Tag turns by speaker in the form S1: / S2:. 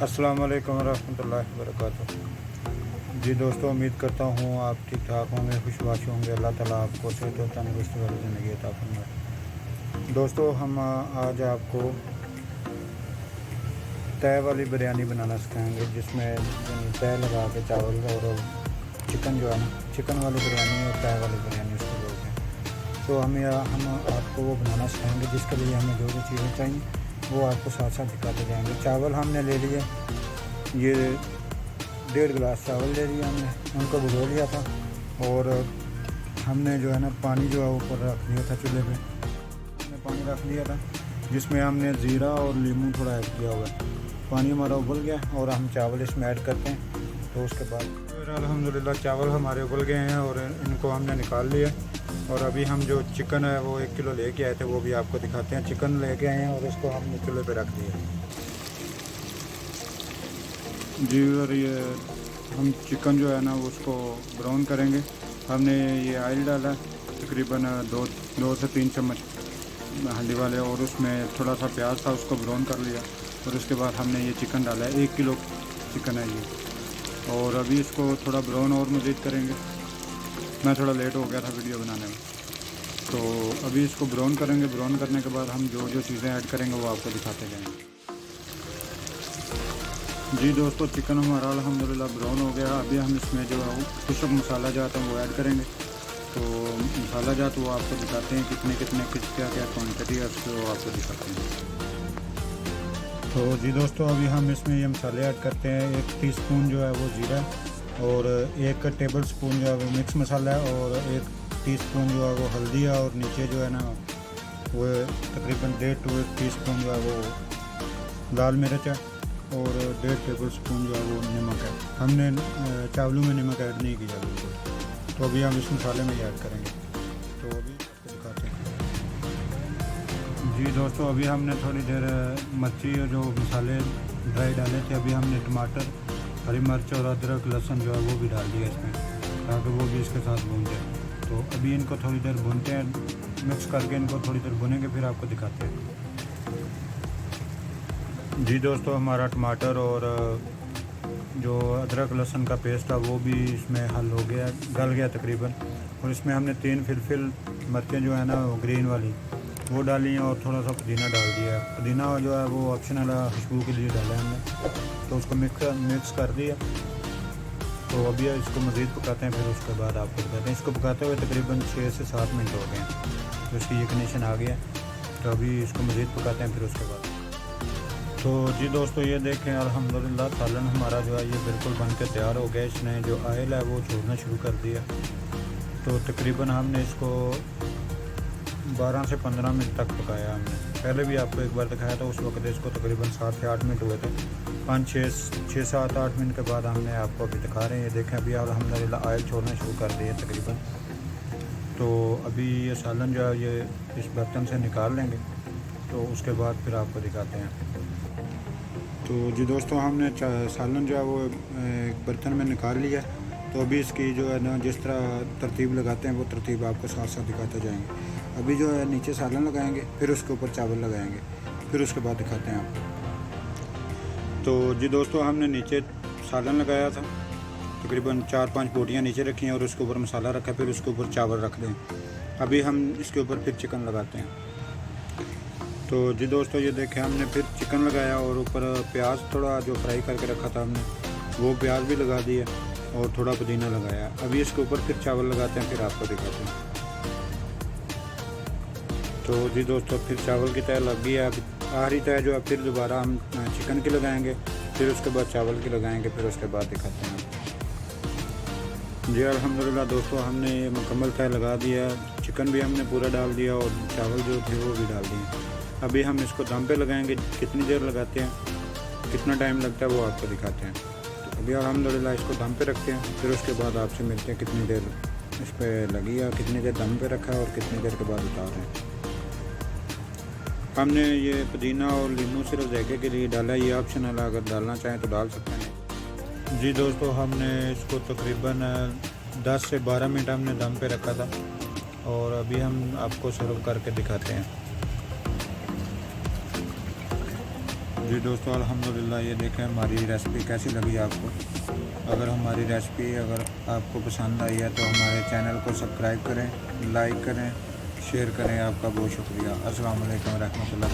S1: अस्सलाम वालेकुम रहमतुल्लाहि व बरकातुहू। जी दोस्तों, उम्मीद करता हूँ आप ठीक ठाक होंगे, खुशबाश होंगे। अल्लाह ताला आपको सेहत और तंदुरुस्ती वाली ज़िंदगी अता फरमाए। दोस्तों, हम आज आपको तय वाली बिरयानी बनाना सिखाएंगे, जिसमें यानी तय लगा के चावल और चिकन जो है ना, चिकन वाली बिरयानी और तय वाली बिरयानी उसको बोलते हैं। तो हम आपको वो बनाना सिखाएंगे, जिसके लिए हमें जो जो चीज़ें चाहिए वो आपको साथ साथ दिखाते जाएंगे। चावल हमने ले लिए, ये 1.5 गिलास चावल ले लिए हमने, उनको भिगो लिया था। और हमने जो है ना पानी जो है ऊपर रख दिया था चूल्हे पे, हमने पानी रख दिया था जिसमें हमने ज़ीरा और नींबू थोड़ा ऐड किया हुआ है। पानी हमारा उबल गया और हम चावल इसमें ऐड करते हैं। तो उसके बाद फिर अल्हम्दुलिल्लाह चावल हमारे उबल गए हैं और इनको हमने निकाल लिया। और अभी हम जो चिकन है वो 1 किलो लेके आए थे, वो भी आपको दिखाते हैं। चिकन लेके आए हैं और इसको हमने चूल्हे पे रख दिया जी। और ये हम चिकन जो है ना उसको ब्राउन करेंगे। हमने ये ऑयल डाला तकरीबन दो से 3 चम्मच हल्दी वाले, और उसमें थोड़ा सा प्याज था, उसको ब्राउन कर लिया। और उसके बाद हमने ये चिकन डाला है, 1 किलो चिकन है ये। और अभी इसको थोड़ा ब्राउन और मज़ीद करेंगे। मैं थोड़ा लेट हो गया था वीडियो बनाने में, तो अभी इसको ब्राउन करेंगे। ब्राउन करने के बाद हम जो जो चीज़ें ऐड करेंगे वो आपको दिखाते जाएंगे जी। दोस्तों, चिकन हमारा अल्हम्दुलिल्लाह ब्राउन हो गया। अभी हम इसमें जो है वो कुछ मसाला जात है वो ऐड करेंगे। तो मसाला जात वो आपको दिखाते हैं कितने क्या क्या क्वान्टिटी है, उसको आपको दिखाते हैं। तो जी दोस्तों, अभी हम इसमें ये मसाले ऐड करते हैं। 1 टीस्पून जो है वो जीरा, और 1 टेबल स्पून जो है वो मिक्स मसाला है, और 1 टीस्पून जो है वो हल्दी है, और नीचे जो है ना वो तकरीबन 1.5 टीस्पून जो है वो लाल मिर्च है, और 1.5 टेबल स्पून जो है वो नमक है। हमने चावलों में नमक ऐड नहीं किया बिल्कुल, तो अभी हम इस मसाले में ही ऐड करेंगे। तो अभी आपको दिखाते हैं जी। दोस्तों, अभी हमने थोड़ी देर मिर्ची और जो मसाले ड्राई डाले थे, अभी हमने टमाटर, हरी मिर्च और अदरक लहसुन जो है वो भी डाल दिया इसमें, ताकि वो भी इसके साथ भून जाए। तो अभी इनको थोड़ी देर भूनते हैं, मिक्स करके इनको थोड़ी देर भुनेंगे, फिर आपको दिखाते हैं जी। दोस्तों, हमारा टमाटर और जो अदरक लहसुन का पेस्ट था वो भी इसमें हल हो गया, गल गया तकरीबन। और इसमें हमने 3 फिलफिल मिर्चें जो है ना ग्रीन वाली वो डाली हैं, और थोड़ा सा पुदीना डाल दिया है। पुदीना जो है वो ऑप्शनल है, खुशबू के लिए डाला है हमने। तो उसको मिक्स कर दिया। तो अभी इसको मज़ीद पकाते हैं, फिर उसके बाद आपको बताते हैं। इसको पकाते हुए तकरीबन 6 से 7 मिनट हो गए हैं, तो इसकी ये कंडीशन आ गया। तो अभी इसको मज़ीद पकाते हैं, फिर उसके बाद। तो जी दोस्तों, ये देखें अल्हम्दुलिल्लाह सालन हमारा जो है ये बिल्कुल बन के तैयार हो गया। इसने जो ऑयल है वो छोड़ना शुरू कर दिया। तो तकरीबन हमने इसको 12 से 15 मिनट तक पकाया हमने। पहले भी आपको एक बार दिखाया था, उस वक्त इसको तकरीबन 7 से 8 मिनट हुए थे। 6 7 8 मिनट के बाद हमने आपको अभी दिखा रहे हैं। ये देखें अभी अल्हम्दुलिल्लाह ऑयल छोड़ना शुरू कर दिया तकरीबन। तो अभी ये सालन जो है ये इस बर्तन से निकाल लेंगे, तो उसके बाद फिर आपको दिखाते हैं। तो जी दोस्तों, हमने सालन जो है वो एक बर्तन में निकाल लिया। तो अभी इसकी जो है ना जिस तरह तरतीब लगाते हैं वो तरतीब आपको साथ साथ दिखाते जाएंगे। अभी जो है नीचे सालन लगाएंगे, फिर उसके ऊपर चावल लगाएंगे, फिर उसके बाद दिखाते हैं आपको। तो जी दोस्तों, हमने नीचे सालन लगाया था, तकरीबन 4-5 बोटियाँ नीचे रखी हैं, और उसके ऊपर मसाला रखा, फिर उसके ऊपर चावल रख दें। अभी हम इसके ऊपर फिर चिकन लगाते हैं। तो जी दोस्तों, ये देखें हमने फिर चिकन लगाया, और ऊपर प्याज थोड़ा जो फ्राई करके रखा था हमने वो प्याज भी लगा दिया, और थोड़ा पुदीना लगाया। अभी इसके ऊपर फिर चावल लगाते हैं, फिर आपको दिखाते हैं। तो जी दोस्तों, फिर चावल की तय लग गई है। अब आखिरी तय जो है फिर दोबारा हम चिकन की लगाएंगे, फिर उसके बाद चावल की लगाएंगे, फिर उसके बाद दिखाते हैं जी। अल्हम्दुलिल्लाह दोस्तों, हमने ये मुकम्मल तय लगा दिया। चिकन भी हमने पूरा डाल दिया, और चावल जो थे वो भी डाल दिए। अभी हम इसको दम पे लगाएंगे। कितनी देर लगाते हैं, कितना टाइम लगता है वो आपको दिखाते हैं। तो अभी अल्हम्दुलिल्लाह इसको दम पे रखते हैं, फिर उसके बाद आपसे मिलते हैं कितनी देर इस पर लगी है, कितनी देर दम पे रखा है, और कितनी देर के बाद उतार रहे हैं। हमने ये पुदीना और नींबू सिर्फ जायके के लिए डाला, ये ऑप्शनल है, अगर डालना चाहें तो डाल सकते हैं जी। दोस्तों, हमने इसको तकरीबन 10 से 12 मिनट हमने दम पे रखा था, और अभी हम आपको सर्व करके दिखाते हैं। जी दोस्तों, अल्हम्दुलिल्लाह ये देखें हमारी रेसिपी कैसी लगी आपको। अगर हमारी रेसिपी अगर आपको पसंद आई है तो हमारे चैनल को सब्सक्राइब करें, लाइक करें, शेयर करें। आपका बहुत शुक्रिया। अस्सलाम वालेकुम रहमतुल्लाह।